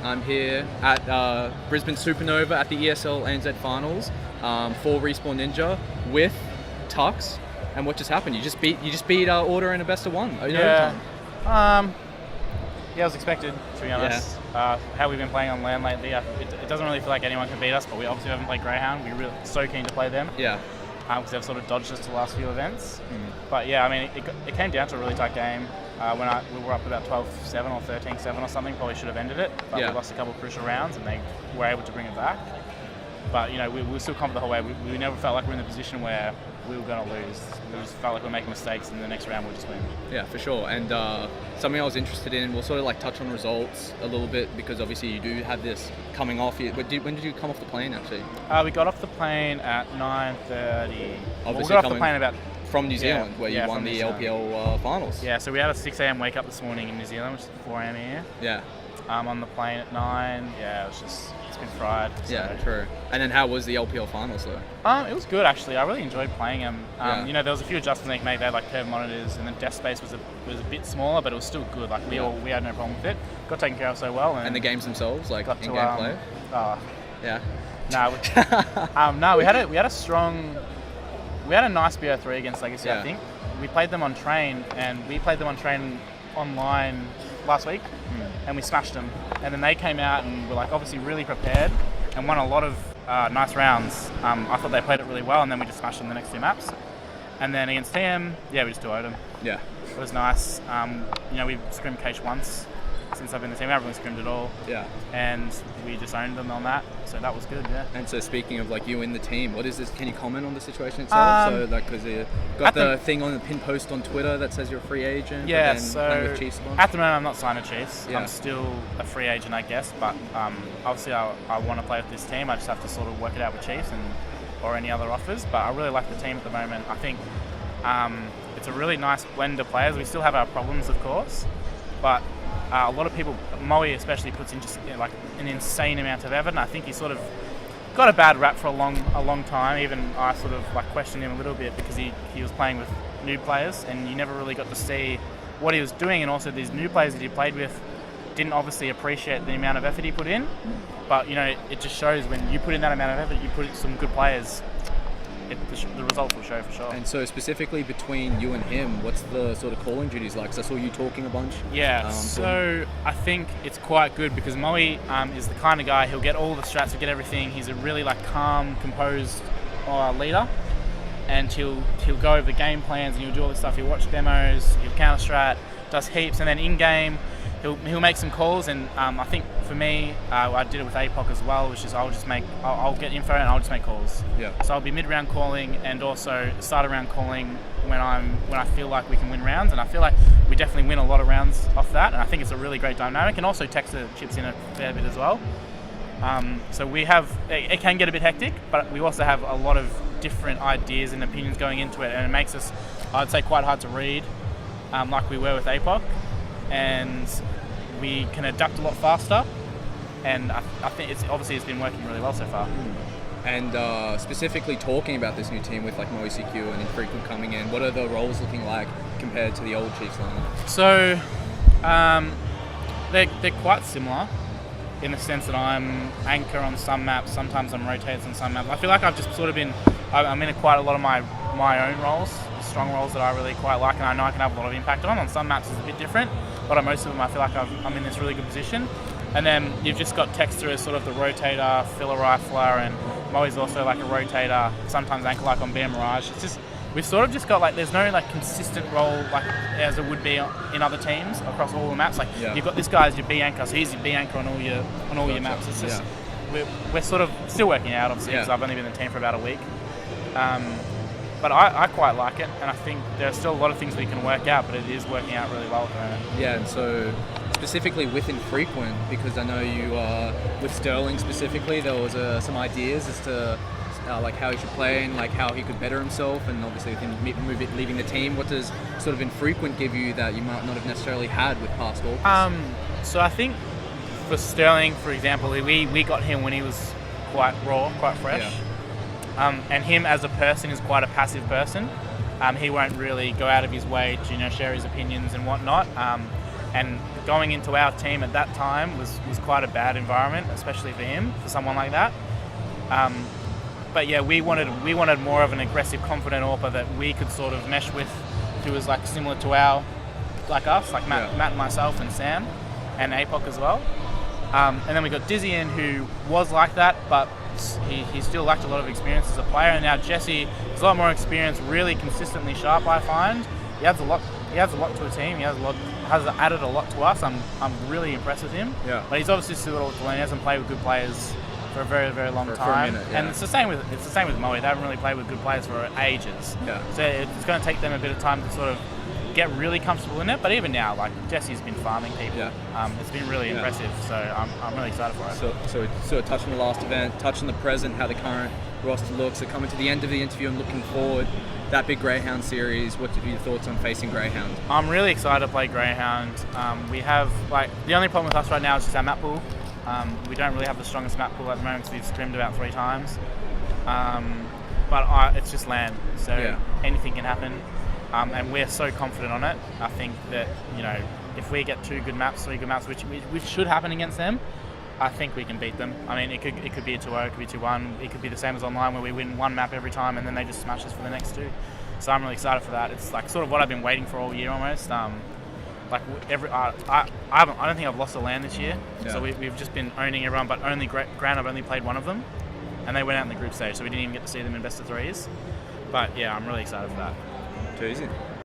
I'm here at Brisbane Supernova at the ESL AUNZ Finals for Respawn Ninja with Tux. And what just happened? You just beat Order in a best of one. Yeah, it was expected, to be honest. How we've been playing on LAN lately, it doesn't really feel like anyone can beat us, but we obviously haven't played Grayhound. We're really so keen to play them. Yeah. Because they've sort of dodged us the last few events. But yeah, I mean, it came down to a really tight game. When we were up about 12-7 or 13-7 or something, probably should have ended it. But we lost a couple of crucial rounds and they were able to bring it back. But, we were still confident the whole way. We never felt like we were in the position where we were going to lose. We just felt like we were making mistakes, and the next round we'll just win. Yeah, for sure. And something I was interested in, we'll sort of like touch on results a little bit, because obviously you do have this coming off. When did you come off the plane, actually? We got off the plane at 9:30. Obviously we got off the plane about... From New Zealand, where you won the LPL finals. Yeah, so we had a 6 a.m. wake up this morning in New Zealand, which is 4 a.m. here. Yeah. On the plane at 9. Yeah, it's been fried. So. Yeah, true. And then how was the LPL finals, though? It was good, actually. I really enjoyed playing them. There was a few adjustments they could make. They had like curved monitors, and the desk space was a bit smaller, but it was still good. Like we had no problem with it. Got taken care of so well. And the games themselves, like in-game play. Yeah. No, we had a nice BO3 against Legacy. I think we played them on train, and we played them on train online last week, and we smashed them. And then they came out and were like obviously really prepared and won a lot of nice rounds. I thought they played it really well, and then we just smashed them the next two maps. And then against TM, we just 2-0'd them. Yeah, it was nice. We scrimmed Cage once. Since I've been in the team, I haven't really scrimmed at all. Yeah. And we just owned them on that, so that was good, yeah. And so speaking of like you in the team, what is this? Can you comment on the situation itself? Because you got the thing on the pin post on Twitter that says you're a free agent. Yeah, playing with Chiefs at the moment I'm not signed to Chiefs. Yeah. I'm still a free agent, I guess, but obviously I want to play with this team. I just have to sort of work it out with Chiefs or any other offers. But I really like the team at the moment. I think it's a really nice blend of players. We still have our problems, of course, but a lot of people, Moe especially, puts in just like an insane amount of effort, and I think he sort of got a bad rap for a long time. Even I sort of like questioned him a little bit because he was playing with new players, and you never really got to see what he was doing. And also these new players that he played with didn't obviously appreciate the amount of effort he put in. But it just shows when you put in that amount of effort, you put in some good players, the results will show for sure. And so specifically between you and him, what's the sort of calling duties like? Because I saw you talking a bunch. Yeah, so I think it's quite good because Moe is the kind of guy, he'll get all the strats, he'll get everything. He's a really like calm, composed leader, and he'll go over the game plans and he'll do all this stuff. He'll watch demos, he'll counter strat, does heaps, and then in game he'll make some calls. And I think for me, I did it with APOC as well, which is I'll get info and I'll just make calls. Yeah. So I'll be mid-round calling and also start a round calling when I feel like we can win rounds, and I feel like we definitely win a lot of rounds off that, and I think it's a really great dynamic. And also Texter chips in a fair bit as well. So we have, it can get a bit hectic, but we also have a lot of different ideas and opinions going into it, and it makes us, I'd say, quite hard to read, like we were with APOC. And we can adapt a lot faster, and I think it's been working really well so far. And specifically talking about this new team with like Moe CQ and Infrequent coming in, what are the roles looking like compared to the old Chiefs lineup? So they're quite similar in the sense that I'm anchor on some maps, sometimes I'm rotated on some maps. I feel like I've just sort of been, I'm in quite a lot of my own roles, strong roles that I really quite like, and I know I can have a lot of impact on. On some maps it's a bit different, but on most of them I feel like I'm in this really good position. And then you've just got Texter as sort of the rotator, filler rifler, and Moe's also like a rotator, sometimes anchor like on Bear Mirage. It's just, we've sort of just got like, there's no like consistent role like as it would be in other teams across all the maps. Like you've got this guy as your B anchor, so he's your B anchor on all your maps. It's just, we're sort of still working out, obviously, because I've only been in the team for about a week. But I quite like it, and I think there are still a lot of things we can work out, but it is working out really well at the moment. Yeah, and so specifically with Infrequent, because I know you, with Sterling specifically, there was some ideas as to like how he should play and like how he could better himself, and obviously with him leaving the team, what does sort of Infrequent give you that you might not have necessarily had with past Orcas? So I think for Sterling, for example, we got him when he was quite raw, quite fresh. Yeah. And him as a person is quite a passive person. He won't really go out of his way to share his opinions and whatnot. And going into our team at that time was quite a bad environment, especially for him, for someone like that. But yeah, we wanted more of an aggressive, confident AWPer that we could sort of mesh with, who was like similar to us, like Matt and myself and Sam, and APOC as well. And then we got Dizzy in, who was like that, but he still lacked a lot of experience as a player. And now Jesse has a lot more experience, really consistently sharp, I find. He adds a lot to a team. He has added a lot to us. I'm really impressed with him. Yeah. But he's obviously still got to learn. He hasn't played with good players for a very, very long time. For a minute, yeah. And it's the same with Moe. They haven't really played with good players for ages. Yeah. So it's going to take them a bit of time to sort of get really comfortable in it. But even now, like, Jesse's been farming people. Yeah. It's been really impressive. So I'm really excited for it. So sort of touching the last event, touching the present, how the current roster looks. So coming to the end of the interview and looking forward, that big Grayhound series, what are your thoughts on facing Grayhound? I'm really excited to play Grayhound. We have, like, the only problem with us right now is just our map pool. We don't really have the strongest map pool at the moment because we've scrimmed about 3 times. But it's just LAN, so anything can happen. And we're so confident on it. I think that, you know, if we get 2 good maps, 3 good maps, which should happen against them, I think we can beat them. I mean, it could be a 2-0, it could be 2-1. It could be the same as online where we win 1 map every time and then they just smash us for the next 2. So I'm really excited for that. It's like sort of what I've been waiting for all year almost. Like I don't think I've lost a LAN this year. Yeah. So we've just been owning everyone, but only Grand I've only played 1 of them, and they went out in the group stage, so we didn't even get to see them in best of 3s. But yeah, I'm really excited for that. Too easy.